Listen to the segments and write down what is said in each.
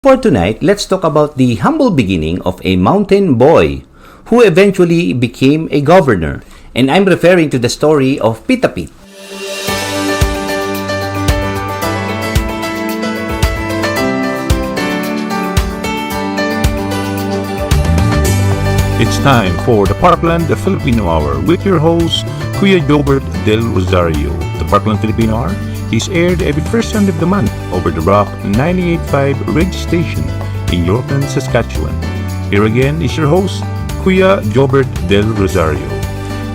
For tonight, let's talk about the humble beginning of a mountain boy who eventually became a governor. And I'm referring to the story of Pitapit. It's time for the Parkland Filipino Hour with your host, Kuya Igorot del Rosario. The Parkland Filipino Hour is aired every first Sunday of the month over the Rock 98.5 radio station in Yorkton, Saskatchewan. Here again is your host, Kuya Igorot del Rosario.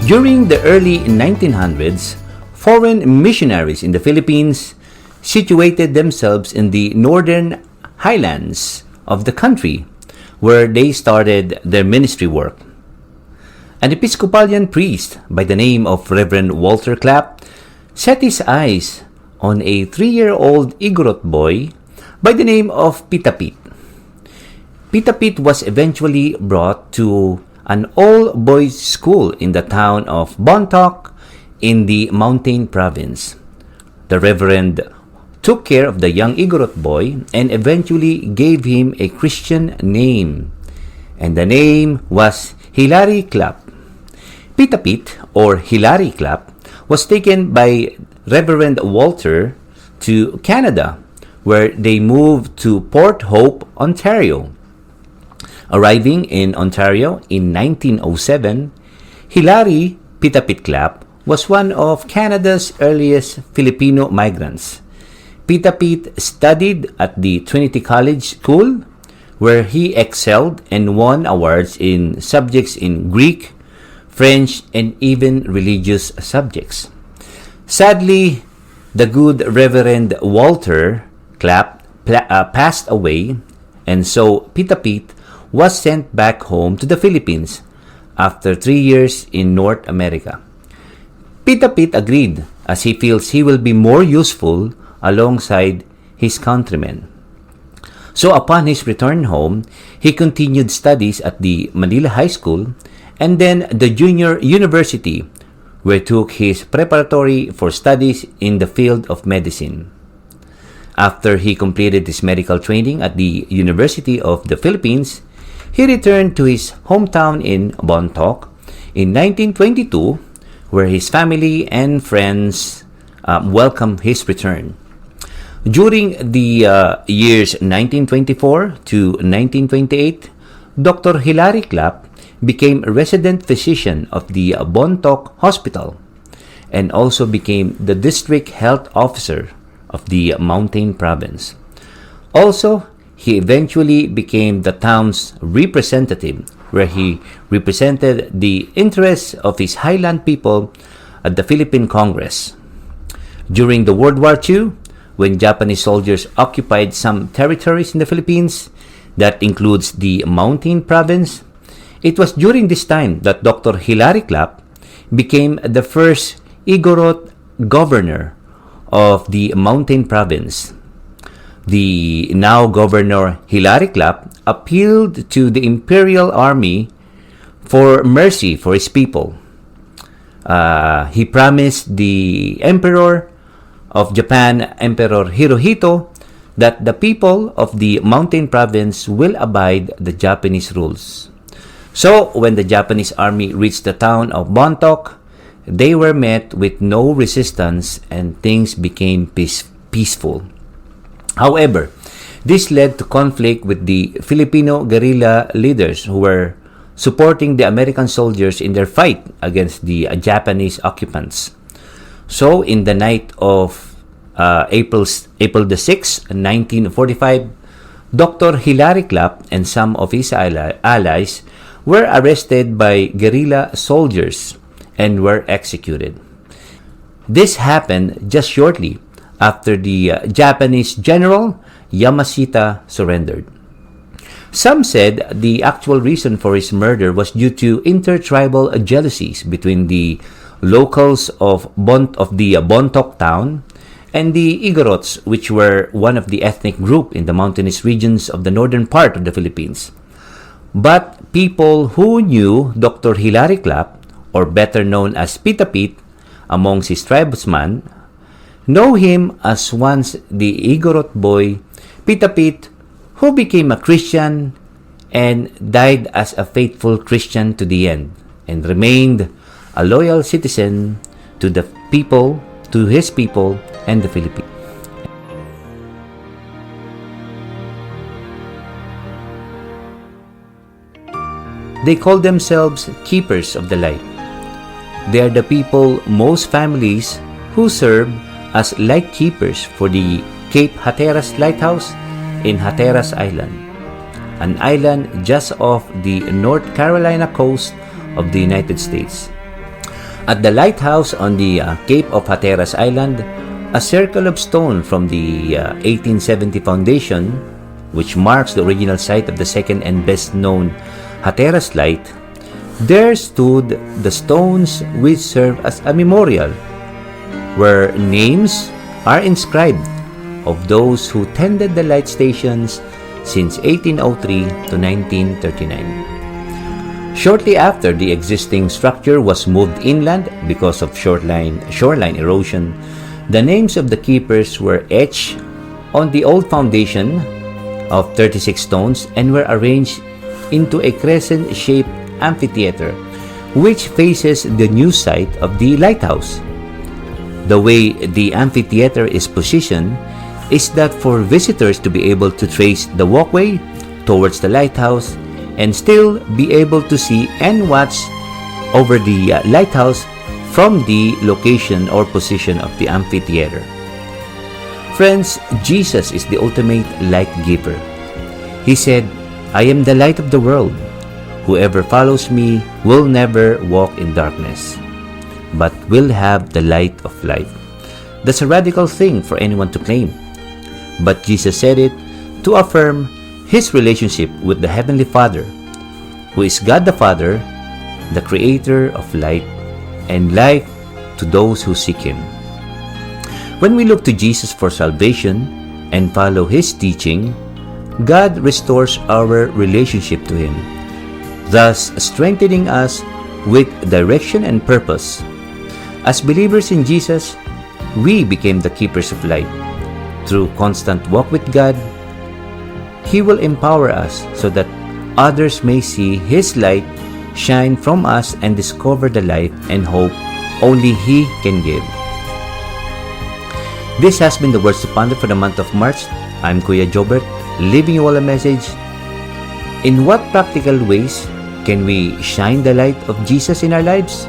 During the early 1900s, foreign missionaries in the Philippines situated themselves in the northern highlands of the country, where they started their ministry work. An Episcopalian priest by the name of Reverend Walter Clapp set his eyes on a 3-year-old Igorot boy by the name of Pitapit. Pitapit was eventually brought to an all-boys school in the town of Bontoc in the Mountain Province. The Reverend took care of the young Igorot boy and eventually gave him a Christian name, and the name was Hilary Clapp. Pitapit, or Hilary Clapp, was taken by Reverend Walter to Canada, where they moved to Port Hope, Ontario. Arriving in Ontario in 1907, Hilary Pitapit Clapp was one of Canada's earliest Filipino migrants. Pitapit studied at the Trinity College School, where he excelled and won awards in subjects in Greek, French, and even religious subjects. Sadly, the good Reverend Walter Clapp passed away, and so Pitapit was sent back home to the Philippines after 3 years in North America. Pitapit agreed, as he feels he will be more useful alongside his countrymen. So upon his return home, he continued studies at the Manila High School and then the Junior University, where he took his preparatory for studies in the field of medicine. After he completed his medical training at the University of the Philippines, he returned to his hometown in Bontoc in 1922, where his family and friends welcomed his return. During the years 1924 to 1928, Dr. Hilary Clapp became resident physician of the Bontoc Hospital and also became the district health officer of the Mountain Province. Also, he eventually became the town's representative, where he represented the interests of his highland people at the Philippine Congress. During the World War II, when Japanese soldiers occupied some territories in the Philippines, that includes the Mountain Province, it was during this time that Dr. Hilary Clapp became the first Igorot Governor of the Mountain Province. The now Governor Hilary Clapp appealed to the Imperial Army for mercy for his people. He promised the Emperor of Japan, Emperor Hirohito, that the people of the Mountain Province will abide the Japanese rules. So, when the Japanese army reached the town of Bontoc, they were met with no resistance and things became peaceful. However, this led to conflict with the Filipino guerrilla leaders who were supporting the American soldiers in their fight against the Japanese occupants. So, in the night of April the 6th, 1945, Dr. Hilary Clapp and some of his allies were arrested by guerrilla soldiers and were executed. This happened just shortly after the Japanese general Yamashita surrendered. Some said the actual reason for his murder was due to intertribal jealousies between the locals of the Bontoc town and the Igorots, which were one of the ethnic group in the mountainous regions of the northern part of the Philippines. But people who knew Dr. Hilary Clapp, or better known as Pitapit amongst his tribesmen, know him as once the Igorot boy Pitapit who became a Christian and died as a faithful Christian to the end, and remained a loyal citizen to the people, to his people, and the Philippines. They call themselves keepers of the light. They are the people most families who serve as light keepers for the Cape Hatteras Lighthouse in Hatteras Island, an island just off the North Carolina coast of the United States. At the lighthouse on the Cape of Hatteras Island, a circle of stone from the 1870 foundation, which marks the original site of the second and best known Hatteras Light, there stood the stones which serve as a memorial, where names are inscribed of those who tended the light stations since 1803 to 1939. Shortly after the existing structure was moved inland because of shoreline erosion, the names of the keepers were etched on the old foundation of 36 stones and were arranged into a crescent-shaped amphitheater which faces the new site of the lighthouse. The way the amphitheater is positioned is that for visitors to be able to trace the walkway towards the lighthouse and still be able to see and watch over the lighthouse from the location or position of the amphitheater. Friends, Jesus is the ultimate light giver. He said, "I am the light of the world. Whoever follows me will never walk in darkness, but will have the light of life." That's a radical thing for anyone to claim. But Jesus said it to affirm his relationship with the Heavenly Father, who is God the Father, the creator of light and life to those who seek him. When we look to Jesus for salvation and follow his teaching, God restores our relationship to him, thus strengthening us with direction and purpose. As believers in Jesus, we became the keepers of light. Through constant walk with God, he will empower us so that others may see his light shine from us and discover the life and hope only he can give. This has been the Words to Ponder for the month of March. I'm Kuya Jobert, leaving you all a message. In what practical ways can we shine the light of Jesus in our lives?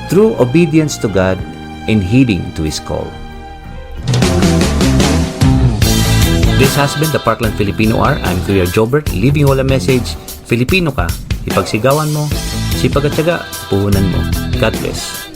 Through obedience to God and heeding to his call. This has been the Parkland Filipino Hour. I'm Kuya Jobert, leaving you all a message. Filipino ka, ipagsigawan mo, sipag at tiyaga, puhunan mo. God bless.